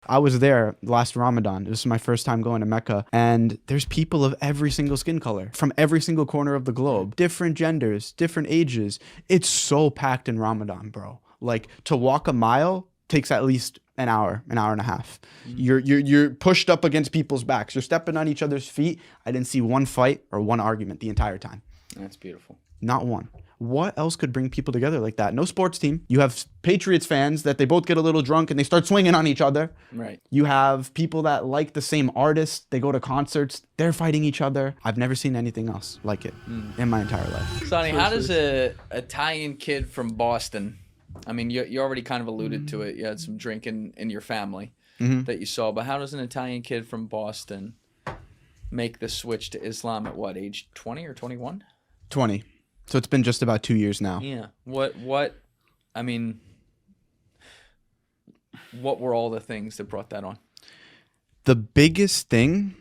I was there last Ramadan. This is my first time going to Mecca. And there's people of every single skin color from every single corner of the globe. Different genders, different ages. It's so packed in Ramadan, bro. Like, to walk a mile takes at least an hour and a half. You're pushed up against people's backs. You're stepping on each other's feet. I didn't see one fight or one argument the entire time. That's beautiful. Not one. What else could bring people together like that? No sports team. You have Patriots fans that they both get a little drunk and they start swinging on each other. Right. You have people that like the same artist. They go to concerts. They're fighting each other. I've never seen anything else like it in my entire life. Sonny, how does a Italian kid from Boston, I mean, you already kind of alluded to it. You had some drinking in your family that you saw. But how does an Italian kid from Boston make the switch to Islam at what, age 20 or 21? 20. So it's been just about 2 years now. Yeah. What were all the things that brought that on? The biggest thing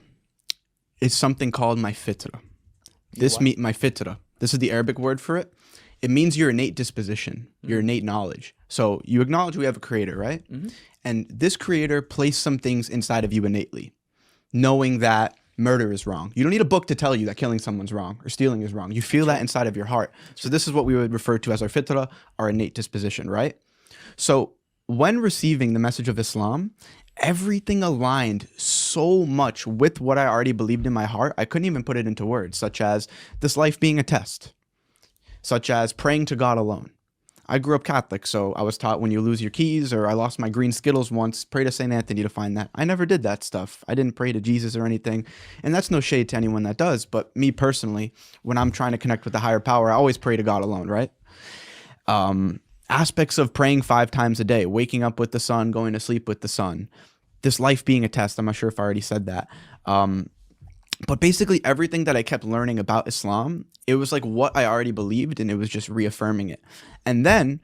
is something called my fitra. My fitra. This is the Arabic word for it. It means your innate disposition, your innate knowledge. So you acknowledge we have a creator, right? And this creator placed some things inside of you innately, knowing that murder is wrong. You don't need a book to tell you that killing someone's wrong or stealing is wrong. You feel that inside of your heart. So this is what we would refer to as our fitra, our innate disposition, right? So when receiving the message of Islam, everything aligned so much with what I already believed in my heart, I couldn't even put it into words, such as this life being a test, such as praying to God alone. I grew up Catholic, so I was taught when you lose your keys, or I lost my green Skittles once, pray to St. Anthony to find that. I never did that stuff. I didn't pray to Jesus or anything. And that's no shade to anyone that does. But me personally, when I'm trying to connect with the higher power, I always pray to God alone, right? Aspects of praying 5 times a day, waking up with the sun, going to sleep with the sun. This life being a test, I'm not sure if I already said that. But basically everything that I kept learning about Islam, it was like what I already believed, and it was just reaffirming it. And then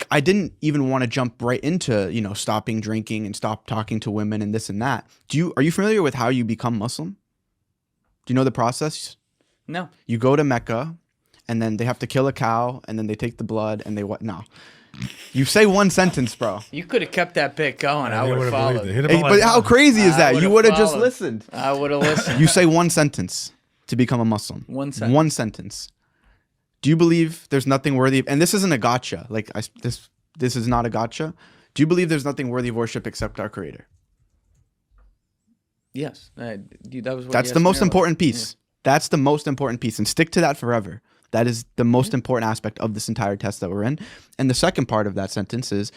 I didn't even want to jump right into, stopping drinking and stop talking to women and this and that. Are you familiar with how you become Muslim? Do you know the process? No. You go to Mecca, and then they have to kill a cow, and then they take the blood, and no. You say one sentence, bro. You could have kept that bit going. I would have followed. Hey, but how crazy is that? You would have just listened. I would have listened. You say one sentence to become a Muslim. One sentence. One sentence. Do you believe there's nothing worthy of, and this isn't a gotcha. This is not a gotcha. Do you believe there's nothing worthy of worship except our Creator? Yes. That's the most important piece. Yeah. That's the most important piece, and stick to that forever. That is the most important aspect of this entire test that we're in. And the second part of that sentence is,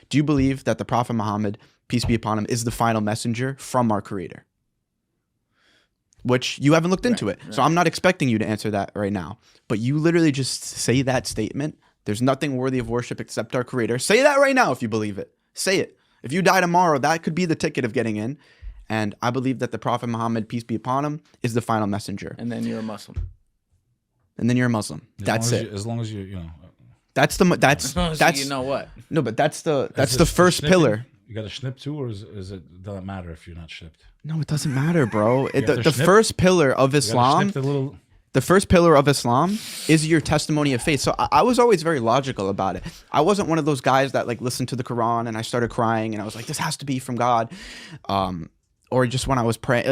do you believe that the Prophet Muhammad, peace be upon him, is the final messenger from our Creator? Which you haven't looked into it. Right. So I'm not expecting you to answer that right now. But you literally just say that statement. There's nothing worthy of worship except our Creator. Say that right now if you believe it. Say it. If you die tomorrow, that could be the ticket of getting in. And I believe that the Prophet Muhammad, peace be upon him, is the final messenger. And then you're a Muslim. And then you're a Muslim. That's it. As long as you That's you know what? No, but that's the first pillar. You got a snip too, or is it doesn't matter if you're not shipped? No, it doesn't matter, bro. The first pillar of Islam, the first pillar of Islam is your testimony of faith. So I was always very logical about it. I wasn't one of those guys that listened to the Quran and I started crying and I was like, this has to be from God, or just when I was praying,